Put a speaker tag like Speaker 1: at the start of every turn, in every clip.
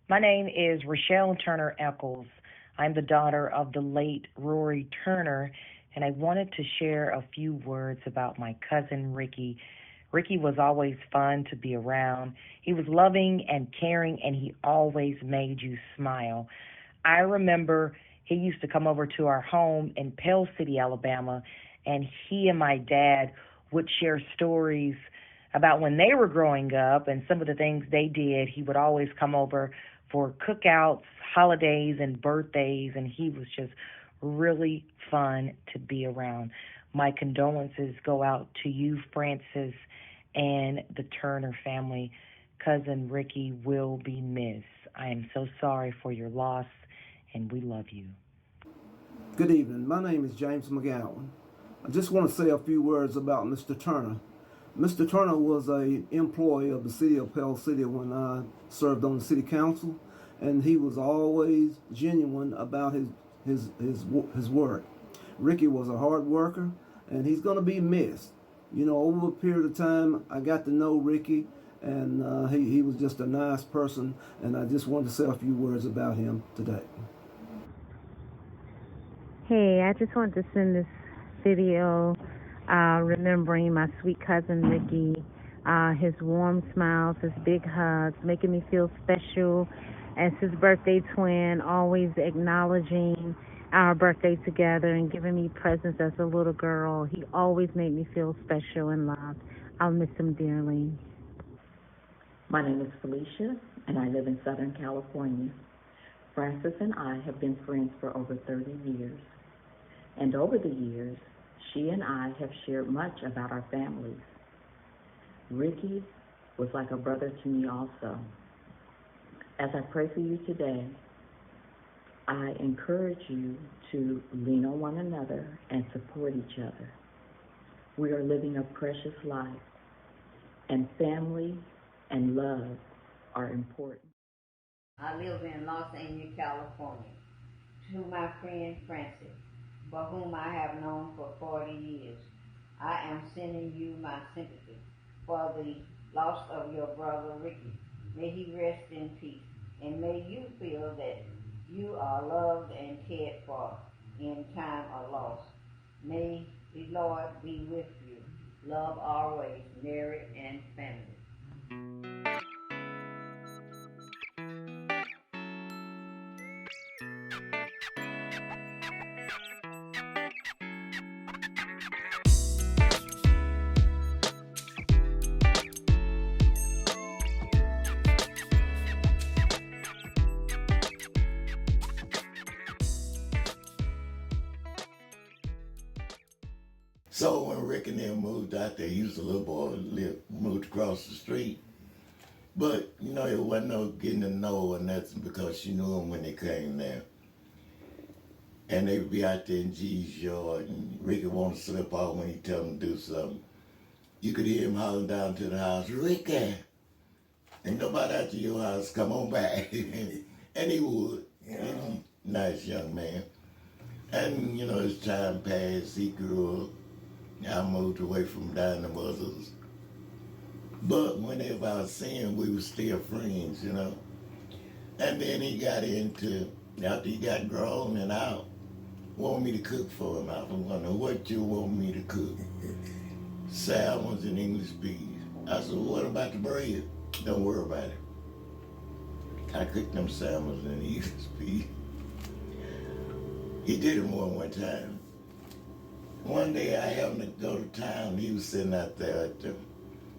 Speaker 1: My name is Rochelle Turner Eccles. I'm the daughter of the late Rory Turner, and I wanted to share a few words about my cousin Ricky. Ricky was always fun to be around. He was loving and caring, and he always made you smile. I remember he used to come over to our home in Pell City, Alabama, and he and my dad would share stories about when they were growing up and some of the things they did. He would always come over for cookouts, holidays, and birthdays, and he was just really fun to be around. My condolences go out to you, Francis, and the Turner family. Cousin Ricky will be missed. I am so sorry for your loss, and we love you.
Speaker 2: Good evening. My name is James McGowan. I just want to say a few words about Mr. Turner. Mr. Turner was an employee of the city of Pell City when I served on the city council, and he was always genuine about his work. Ricky was a hard worker, and he's going to be missed. You know, over a period of time, I got to know Ricky, and he was just a nice person, and I just wanted to say a few words about him today.
Speaker 3: Hey, I just wanted to send this video remembering my sweet cousin Ricky, his warm smiles, his big hugs, making me feel special as his birthday twin, always acknowledging our birthday together and giving me presents as a little girl. He always made me feel special and loved. I'll miss him dearly.
Speaker 4: My name is Felicia, and I live in Southern California. Francis and I have been friends for over 30 years. And over the years, she and I have shared much about our families. Ricky was like a brother to me also. As I pray for you today, I encourage you to lean on one another and support each other. We are living a precious life, and family and love are important.
Speaker 5: I live in Los Angeles, California. To my friend Francis, for whom I have known for 40 years, I am sending you my sympathy for the loss of your brother Ricky. May he rest in peace, and may you feel that you are loved and cared for in time of loss. May the Lord be with you. Love always, Mary and family.
Speaker 6: So when Rick and them moved out there, he was a little boy, moved across the street. But, you know, it wasn't no getting to know or nothing because she knew him when they came there. And they would be out there in G's yard, and Ricky would want to slip off when he tell him to do something. You could hear him hollering down to the house, Ricky, ain't nobody out to your house, come on back. And he would. Yeah. Nice young man. And, you know, as time passed, he grew up. I moved away from down the mothers. But whenever I was seeing, we were still friends, you know. And then he got into, after he got grown and out, wanted me to cook for him. I was wondering, what you want me to cook? Salmons and English peas. I said, well, what about the bread? Don't worry about it. I cooked them salmons and he did it more than one time. One day I happened to go to town. He was sitting out there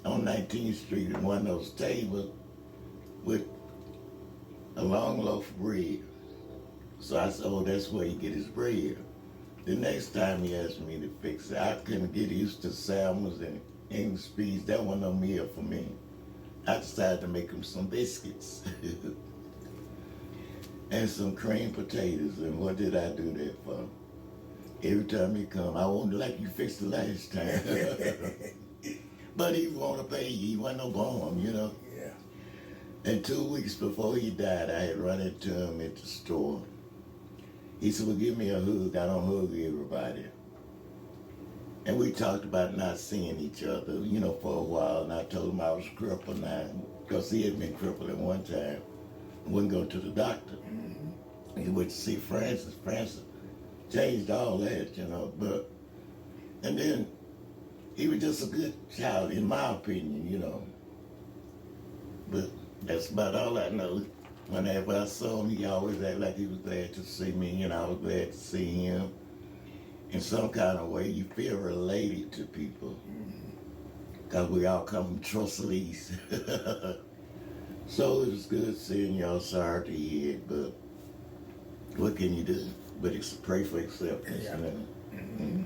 Speaker 6: on 19th Street at one of those tables with a long loaf of bread. So I said, oh, that's where he get his bread. The next time he asked me to fix it, I couldn't get used to salmons and English peas. That wasn't no meal for me. I decided to make him some biscuits and some creamed potatoes. And what did I do that for? Every time he come, I won't like you fixed the last time. But he want to pay you. He wasn't no bum, you know.
Speaker 7: Yeah.
Speaker 6: And 2 weeks before he died, I had run into him at the store. He said, well, give me a hug. I don't hug everybody. And we talked about not seeing each other, you know, for a while. And I told him I was crippled now, because he had been crippled at one time. Wouldn't go to the doctor. Mm-hmm. He went to see Francis. Francis changed all that, you know. And then he was just a good child, in my opinion, you know. But that's about all I know. Whenever I saw him, he always acted like he was glad to see me, and I was glad to see him. In some kind of way, you feel related to people, because we all come from Trusseles. So it was good seeing y'all. Sorry to hear it, but what can you do? But it's pray for acceptance.
Speaker 7: Yeah.
Speaker 6: You know? Mm-hmm.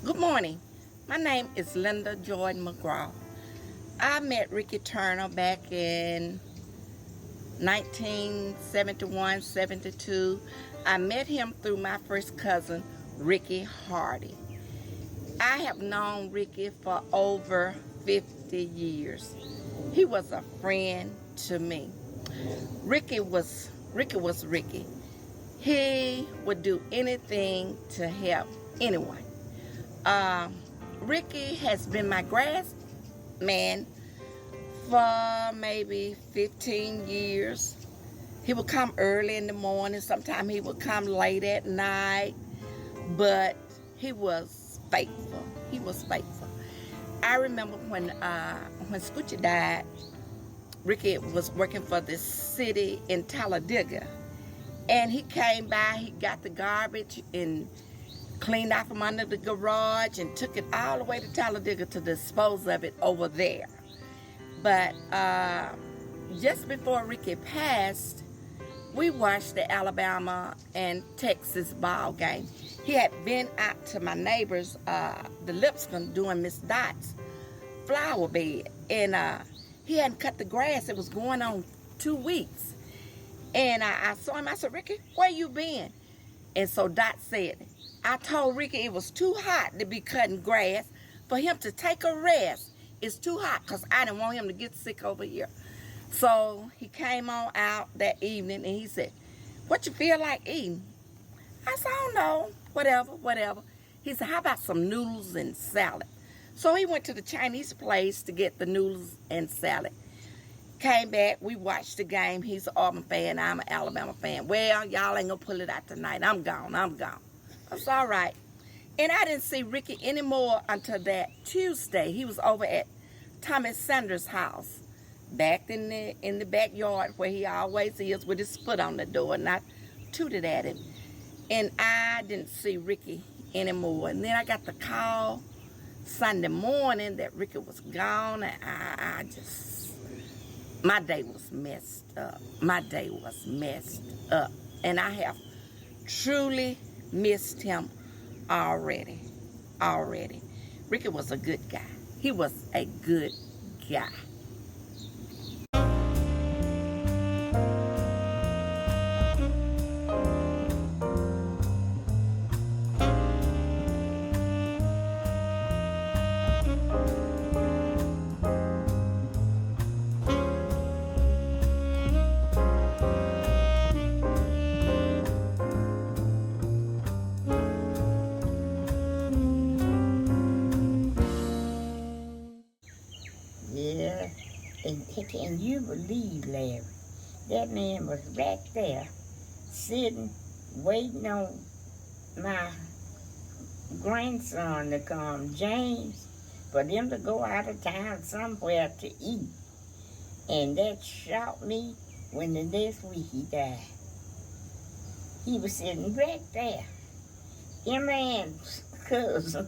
Speaker 8: Good morning. My name is Linda Jordan McGraw. I met Ricky Turner back in 1971, 72. I met him through my first cousin, Ricky Hardy. I have known Ricky for over 50 years. He was a friend to me. Ricky was Ricky. He would do anything to help anyone. Ricky has been my grass man for maybe 15 years. He would come early in the morning. Sometimes he would come late at night. But he was faithful. He was faithful. I remember when Scoochie died, Ricky was working for the city in Talladega. And he came by, he got the garbage and cleaned out from under the garage and took it all the way to Talladega to dispose of it over there. But just before Ricky passed, we watched the Alabama and Texas ball game. He had been out to my neighbors, the Lipscomb, doing Miss Dot's flower bed. And he hadn't cut the grass. It was going on 2 weeks. And I saw him. I said, Ricky, where you been? And so Dot said, I told Ricky it was too hot to be cutting grass. For him to take a rest, it's too hot, because I didn't want him to get sick over here. So he came on out that evening and he said, what you feel like eating? I said, I don't know, whatever. He said, how about some noodles and salad? So he went to the Chinese place to get the noodles and salad. Came back, we watched the game. He's an Auburn fan, I'm an Alabama fan. Well, y'all ain't gonna pull it out tonight. I'm gone. It's all right. And I didn't see Ricky anymore until that Tuesday. He was over at Thomas Sanders' house, back in the backyard where he always is, with his foot on the door, and I tooted at him. And I didn't see Ricky anymore. And then I got the call Sunday morning that Ricky was gone, and I just, my day was messed up. And I have truly missed him already. Ricky was a good guy. He was a good guy.
Speaker 7: And can you believe, Larry? That man was right there, sitting, waiting on my grandson to come, James, for them to go out of town somewhere to eat. And that shocked me when the next week he died. He was sitting right there. Your man's cousin.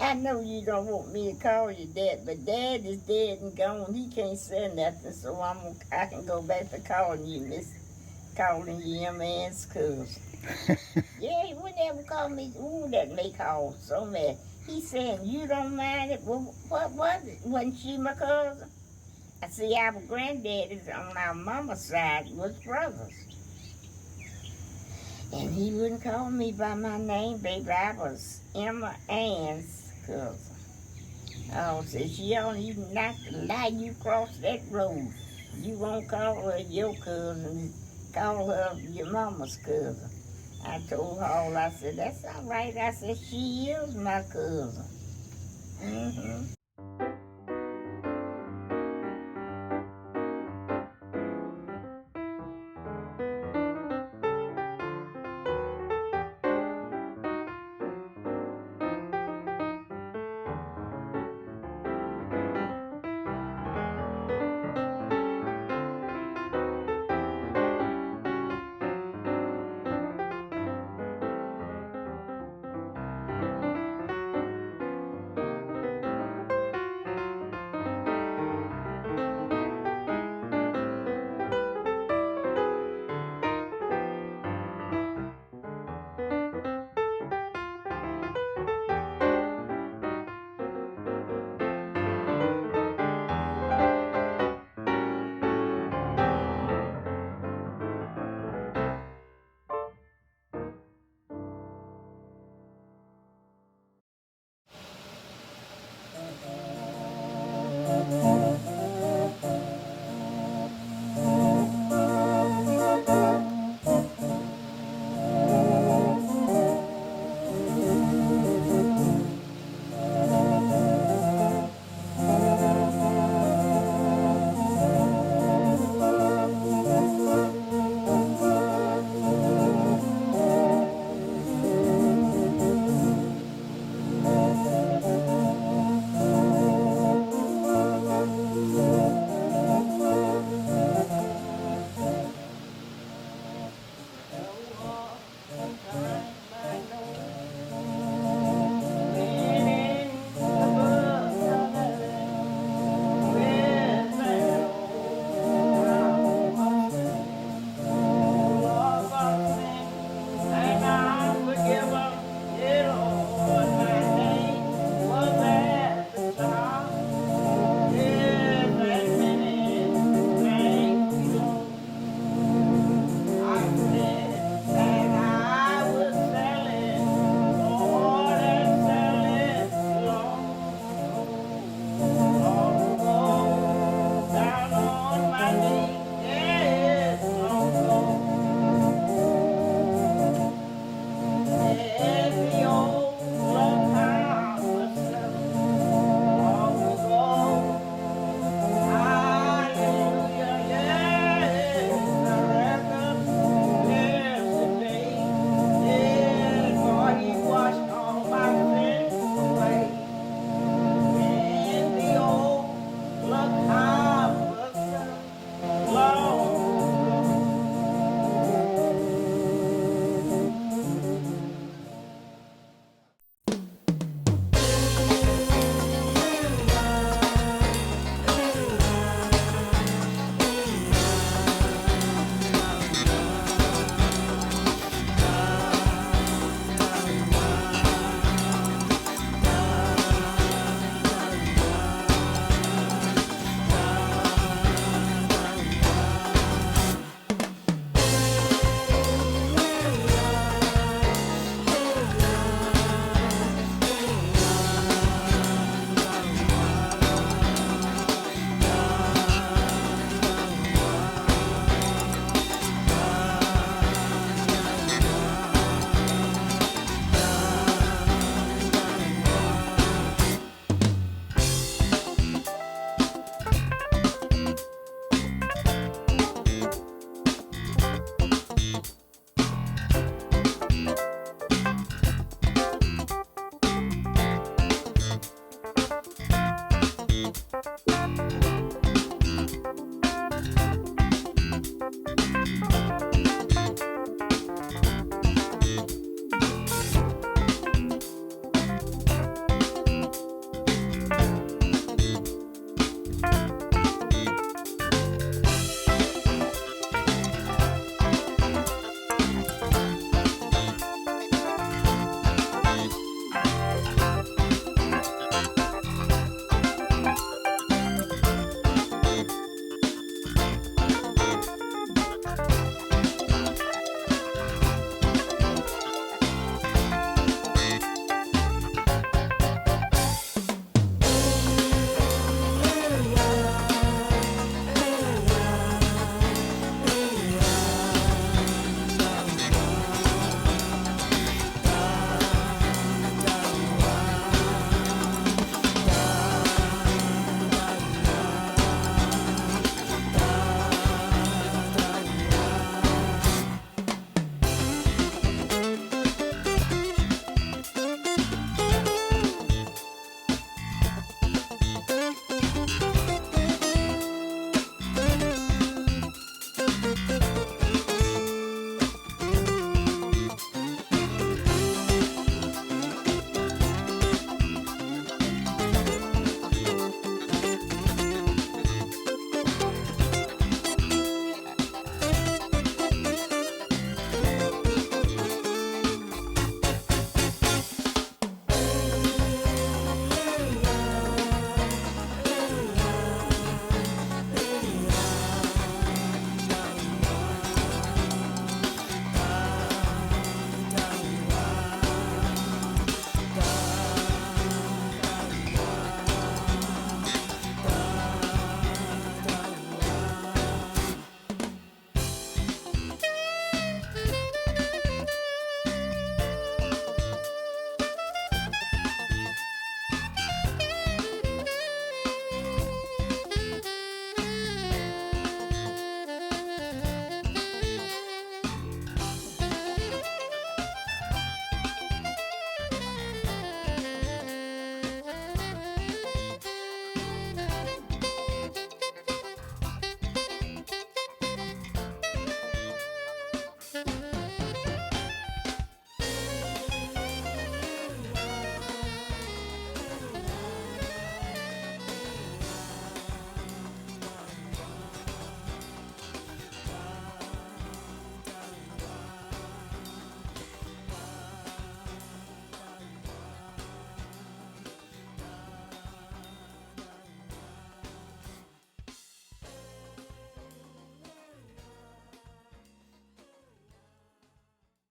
Speaker 7: I know you don't want me to call you Dad, but Dad is dead and gone. He can't say nothing, so I can go back to calling you calling you your man's cousin. Yeah, he wouldn't ever call me. Ooh, that make all so mad. He's saying, you don't mind it? Well, what was it? Wasn't she my cousin? I see our granddaddies on our mama's side was brothers. And he wouldn't call me by my name, baby. I was Emma Ann's cousin. Oh, so she don't even not lie you cross that road. You won't call her your cousin, call her your mama's cousin. I told her all, I said, that's all right. I said, she is my cousin. Mm-hmm.
Speaker 9: Bye.